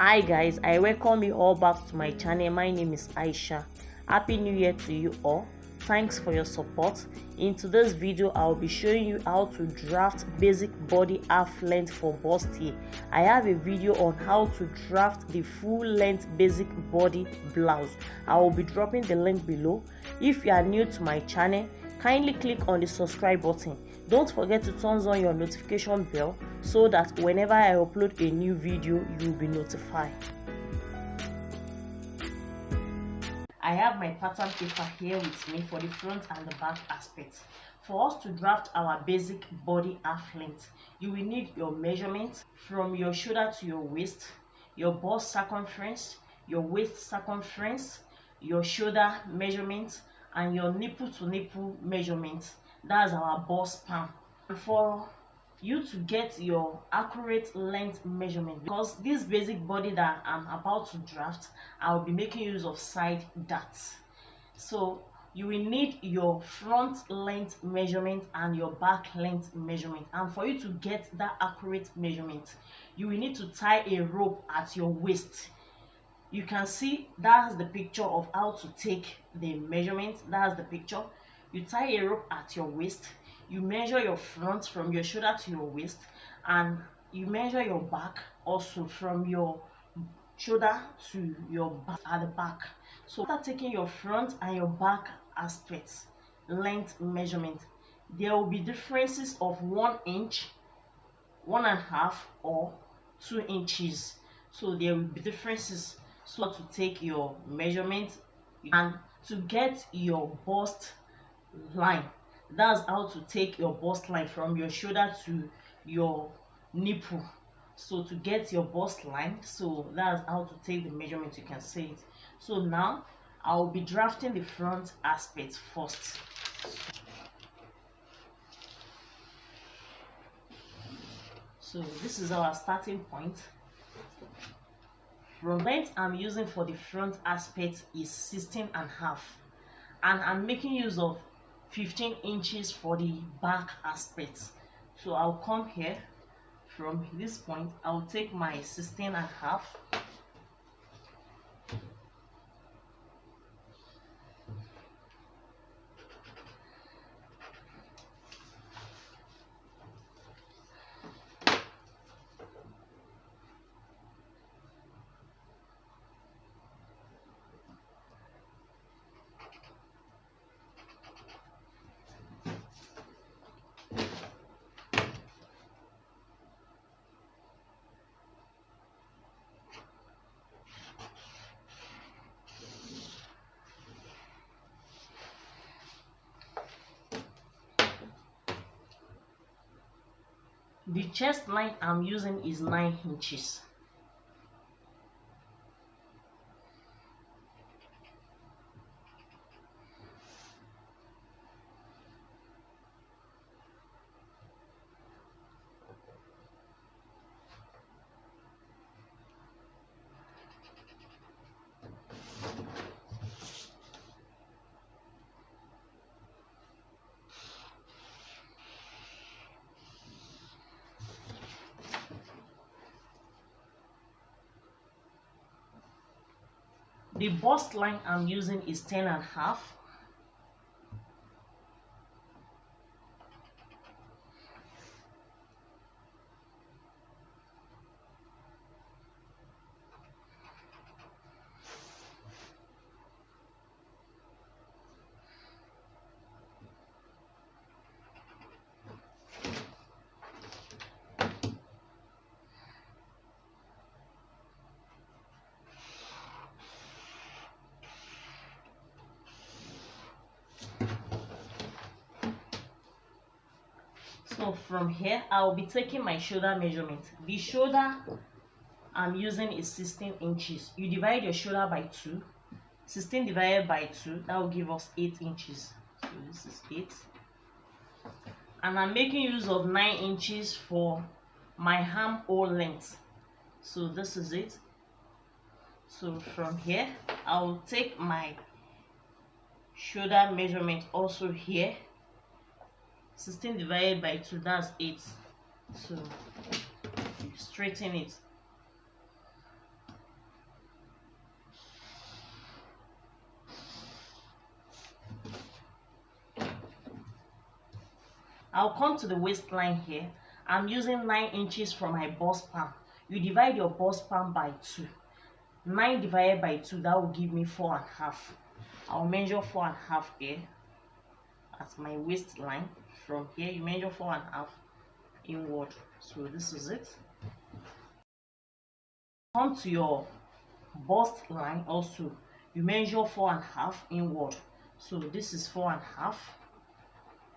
Hi guys, I welcome you all back to my channel. My name is Aisha. Happy New Year to you all. Thanks for your support. In today's video, I'll be showing you how to draft basic body half length for bustier. I have a video on how to draft the full length basic body blouse. I will be dropping the link below. If you are new to my channel, kindly click on the subscribe button. Don't forget to turn on your notification bell so that whenever I upload a new video, you will be notified. I have my pattern paper here with me for the front and the back aspects. For us to draft our basic body half length, you will need your measurement from your shoulder to your waist, your bust circumference, your waist circumference, your shoulder measurement, and your nipple to nipple measurement. That's our bust span. For you to get your accurate length measurement, because this basic body that I'm about to draft, I'll be making use of side darts. So you will need your front length measurement and your back length measurement, and for you to get that accurate measurement, you will need to tie a rope at your waist. You can see that's the picture of how to take the measurement. That's the picture. You tie a rope at your waist, you measure your front from your shoulder to your waist, and you measure your back also from your shoulder to your back at the back. So after taking your front and your back aspects length measurement, there will be differences of 1 inch, 1.5, or 2 inches. So there will be differences. So to take your measurement and to get your bust line, that's how to take your bust line from your shoulder to your nipple. So to get your bust line, so that's how to take the measurement. You can see it. So now I'll be drafting the front aspect first. So this is our starting point. The length I'm using for the front aspect is 16.5, and I'm making use of 15 inches for the back aspect. So I'll come here from this point, I'll take my 16.5, the chest line I'm using is 9 inches. The bust line I'm using is 10.5. So from here, I'll be taking my shoulder measurement. The shoulder I'm using is 16 inches. You divide your shoulder by 2. 16 divided by 2, that will give us 8 inches. So this is 8. And I'm making use of 9 inches for my armhole length. So this is it. So from here, I'll take my shoulder measurement also here. 16 divided by 2, that's 8. So you straighten it. I'll come to the waistline here. I'm using 9 inches from my bust palm. You divide your bust palm by 2. 9 divided by 2, that will give me 4.5. I'll measure 4.5 here at my waistline. From here, you measure 4.5 inward. So this is it. Come to your bust line also. You measure 4.5 inward. So this is 4.5.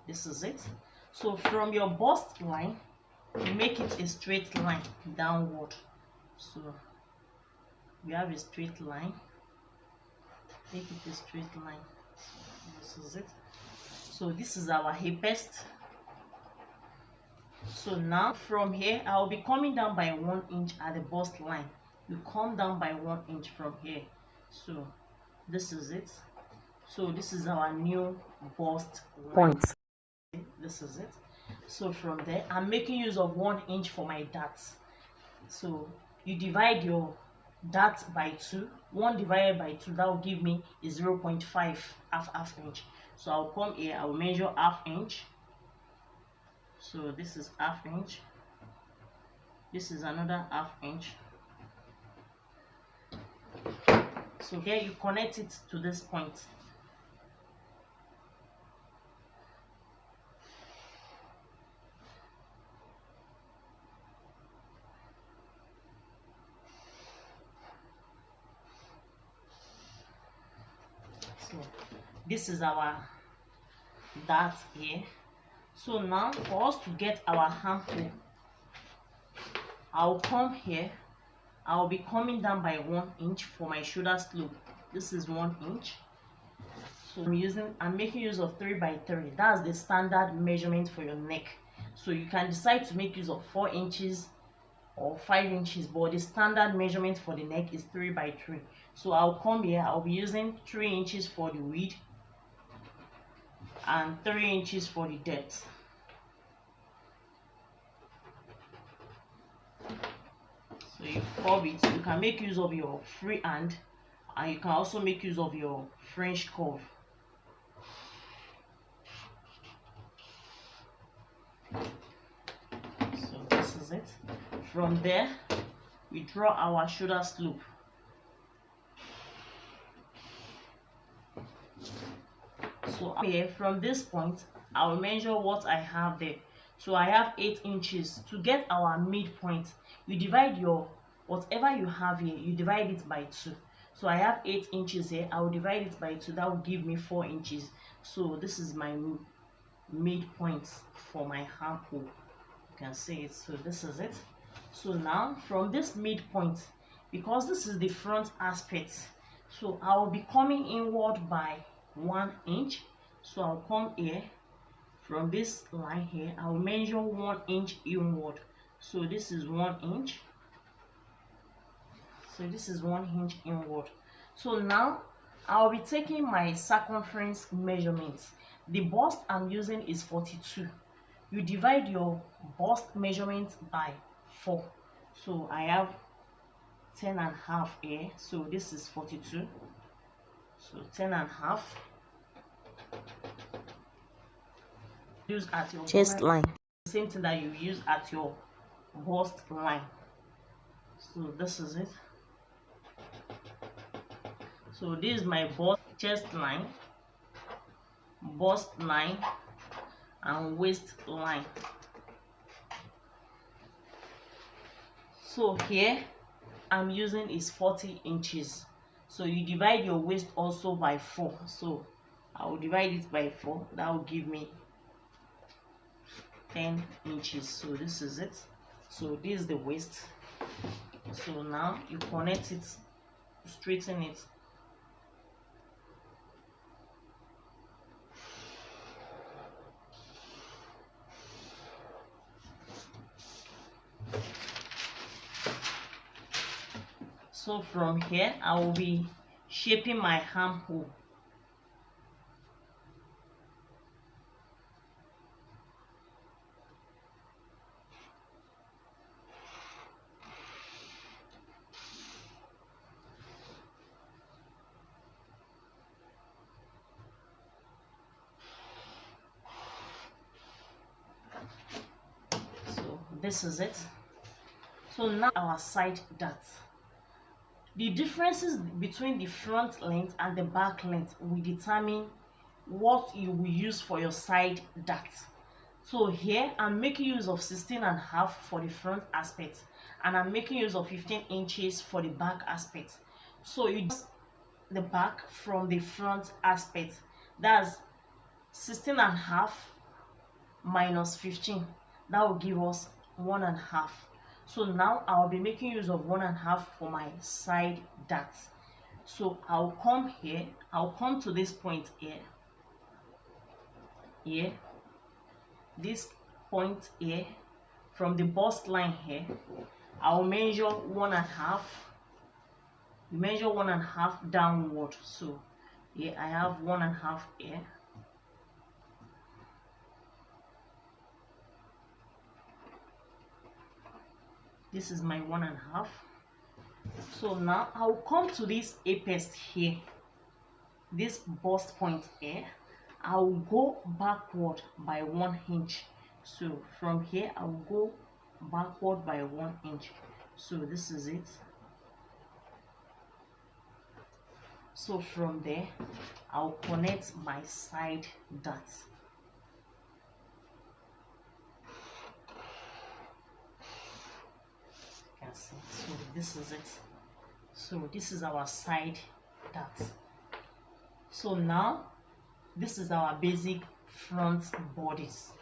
This is it. So from your bust line, you make it a straight line downward. So we have a straight line. Make it a straight line. So this is it. So this is our hip best. So now from here, I will be coming down by 1 inch at the bust line. You come down by 1 inch from here. So this is it. So this is our new bust point. This is it. So from there, I'm making use of 1 inch for my darts. So you divide your dart by 2. 1 divided by 2, that will give me a 0.5 half inch. So I'll come here, I will measure half inch. So this is half inch. This is another half inch. So here you connect it to this point. So this is our dart here. So now for us to get our armhole, I'll come here. I'll be coming down by 1 inch for my shoulder slope. This is 1 inch. So I'm making use of 3 by 3. That's the standard measurement for your neck. So you can decide to make use of 4 inches or 5 inches, but the standard measurement for the neck is 3 by 3. So I'll come here. I'll be using 3 inches for the width and 3 inches for the depth. So you curve it. You can make use of your free hand, and you can also make use of your French curve. So this is it. From there, we draw our shoulder slope. So here, from this point, I will measure what I have there. So I have 8 inches. To get our midpoint, you divide your whatever you have here, you divide it by 2. So I have 8 inches here. I will divide it by 2. That will give me 4 inches. So this is my midpoint for my armhole. You can see it. So this is it. So now from this midpoint, because this is the front aspect, so I will be coming inward by 1 inch. So I'll come here. From this line here, I will measure 1 inch inward. So this is 1 inch. So this is 1 inch inward. So now I'll be taking my circumference measurements. The bust I'm using is 42. You divide your bust measurement by 4. So I have 10.5 here. So this is 42. So 10.5. Use at your chest line. Same thing that you use at your bust line. So this is it. So this is my bust chest line, bust line, and waist line. So here I'm using is 40 inches. So you divide your waist also by 4. So I will divide it by 4. That will give me 10 inches. So this is it. So this is the waist. So now you connect it, straighten it. So from here I will be shaping my armhole. this is it. So now our side dart. The differences between the front length and the back length will determine what you will use for your side dart. So here I'm making use of 16.5 for the front aspect, and I'm making use of 15 inches for the back aspect. So you just the back from the front aspect, that's 16.5 minus 15, that will give us 1.5. So now I'll be making use of 1.5 for my side dart. So I'll come here, I'll come to this point here, this point here, from the bust line here, I'll measure 1.5. Measure 1.5 downward. So here I have 1.5 here. This is my 1.5. So now I'll come to this apex here, this bust point here. I'll go backward by 1 inch. So from here I'll go backward by 1 inch. So this is it. So from there I'll connect my side dart. You can see. So this is it. So this is our side dart. So now this is our basic front bodice.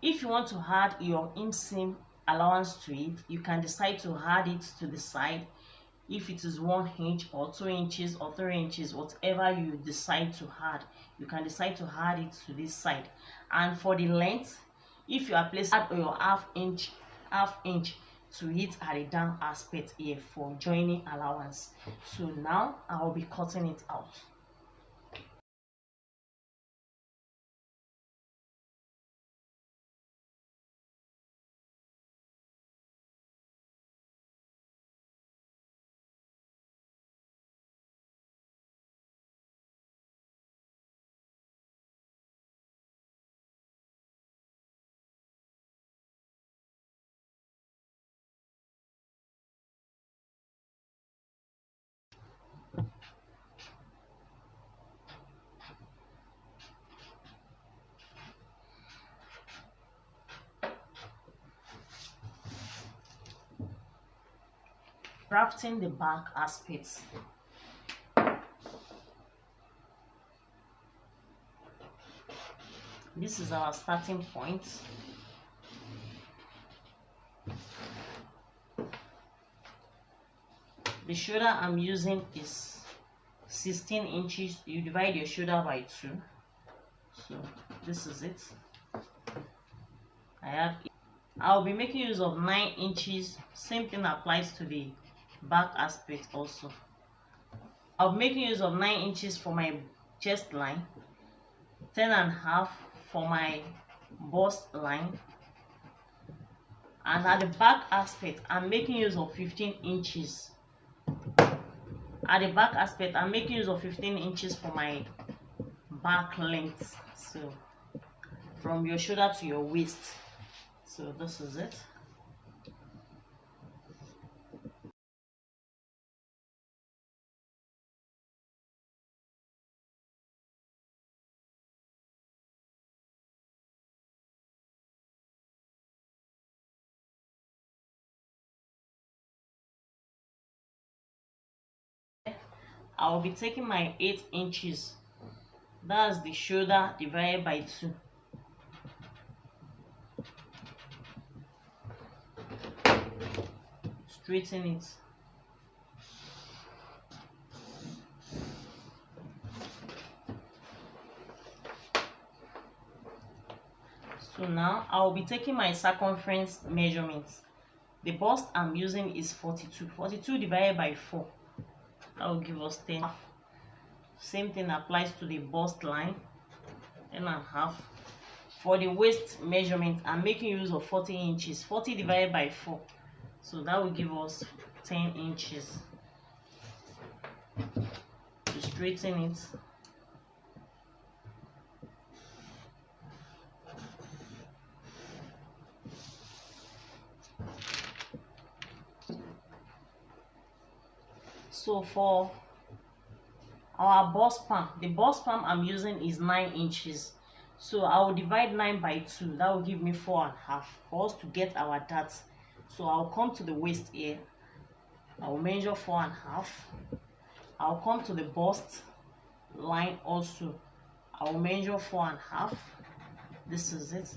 If you want to add your inseam allowance to it, you can decide to add it to the side. If it is 1 inch or 2 inches or 3 inches, whatever you decide to add, you can decide to add it to this side. And for the length, if you are placing your half inch to it at the down aspect here for joining allowance. So now I will be cutting it out. Drafting the back aspects. This is our starting point. The shoulder I'm using is 16 inches. You divide your shoulder by 2. So this is it. I'll be making use of 9 inches. Same thing applies to the back aspect also. I'll be making use of 9 inches for my chest line, 10.5 for my bust line, and at the back aspect I'm making use of 15 inches. At the back aspect I'm making use of 15 inches for my back length. So from your shoulder to your waist. So this is it. I will be taking my 8 inches. That's the shoulder divided by 2. Straighten it. So now I will be taking my circumference measurements. The bust I'm using is 42. 42 divided by 4. That will give us 10. Same thing applies to the bust line. 10.5. For the waist measurement, I'm making use of 40 inches. 40 divided by 4. So that will give us 10 inches. To straighten it. So for our bust palm, the bust palm I'm using is 9 inches. So I will divide 9 by 2. That will give me 4.5 for us to get our dart. So I'll come to the waist here. I will measure 4.5. I'll come to the bust line also. I will measure 4.5. This is it.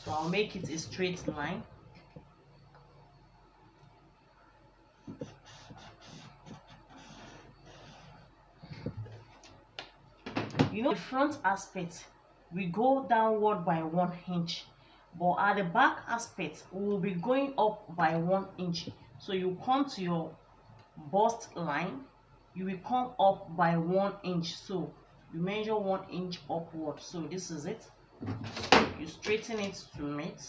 So I'll make it a straight line. You know, the front aspect, we go downward by 1 inch, but at the back aspect, we will be going up by 1 inch. So you come to your bust line, you will come up by 1 inch. So you measure 1 inch upward. So this is it. You straighten it to meet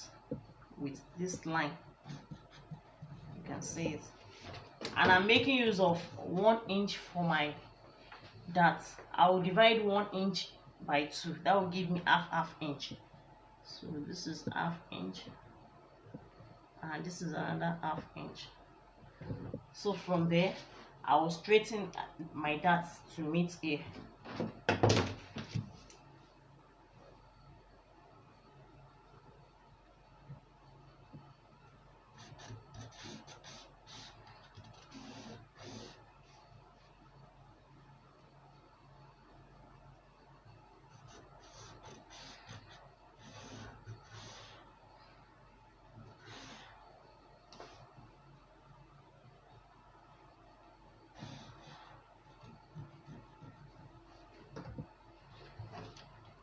with this line. You can see it. And I'm making use of 1 inch for my dart. I will divide 1 inch by 2. That will give me half inch. So this is half inch, and this is another half inch. So from there, I will straighten my dart to meet here.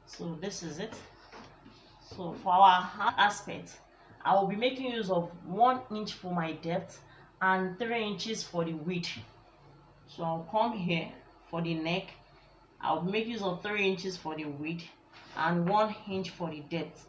So this is it. So for our hand aspect, I will be making use of 1 inch for my depth and 3 inches for the width. So I'll come here for the neck. I'll make use of 3 inches for the width and 1 inch for the depth.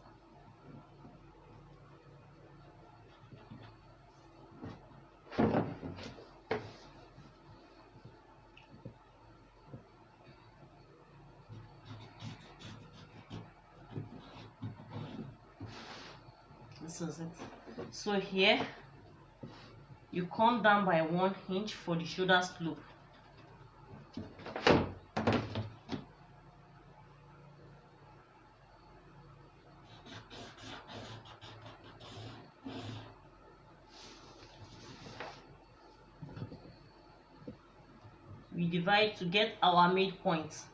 This is it. So here you come down by 1 inch for the shoulder slope. We divide to get our midpoint.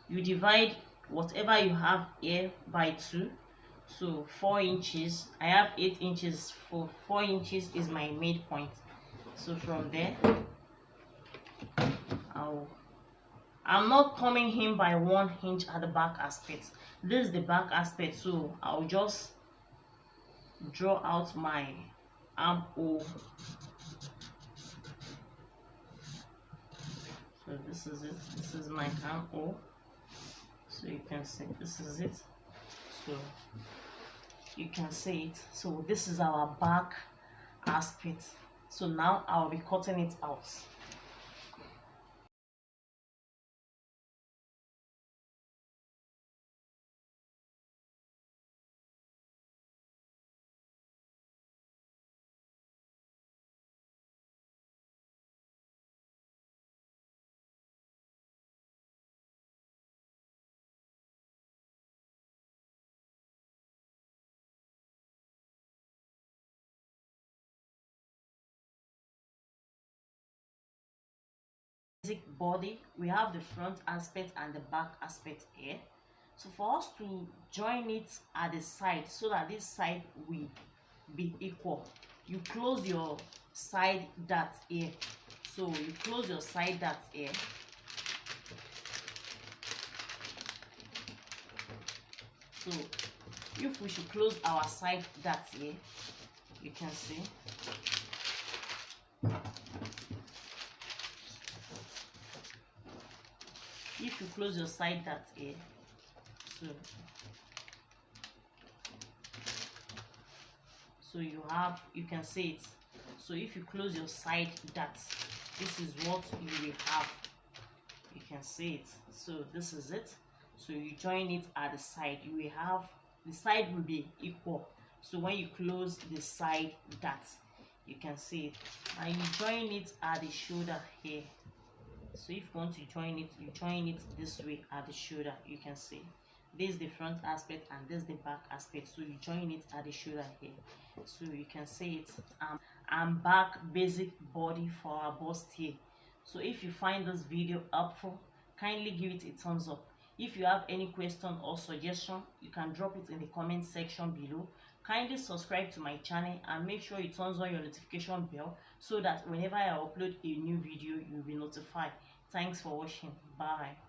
You divide whatever you have here by 2. So 4 inches. I have 8 inches. For 4 inches is my midpoint. So from there, I'm not coming in by 1 inch at the back aspect. This is the back aspect, so I'll just draw out my armhole. So this is it. This is my armhole. So you can see this is it. So you can see it. So this is our back aspect. So now I'll be cutting it out. Basic body, we have the front aspect and the back aspect here. So for us to join it at the side so that this side will be equal, you close your side dart here. So you close your side dart here. So if we should close our side dart here, you can see. If you close your side dart here, so you can see it. So if you close your side dart, this is what you will have. You can see it. So this is it. So you join it at the side. You will have the side will be equal. So when you close the side dart, you can see it. And you join it at the shoulder here. So if you want to join it, you join it this way at the shoulder. You can see this is the front aspect and this is the back aspect, so you join it at the shoulder here, so you can see it. And back basic body for our bustier. So if you find this video helpful, kindly give it a thumbs up. If you have any question or suggestion, you can drop it in the comment section below. Kindly subscribe to my channel and make sure you turn on your notification bell so that whenever I upload a new video, you'll be notified. Thanks for watching. Bye.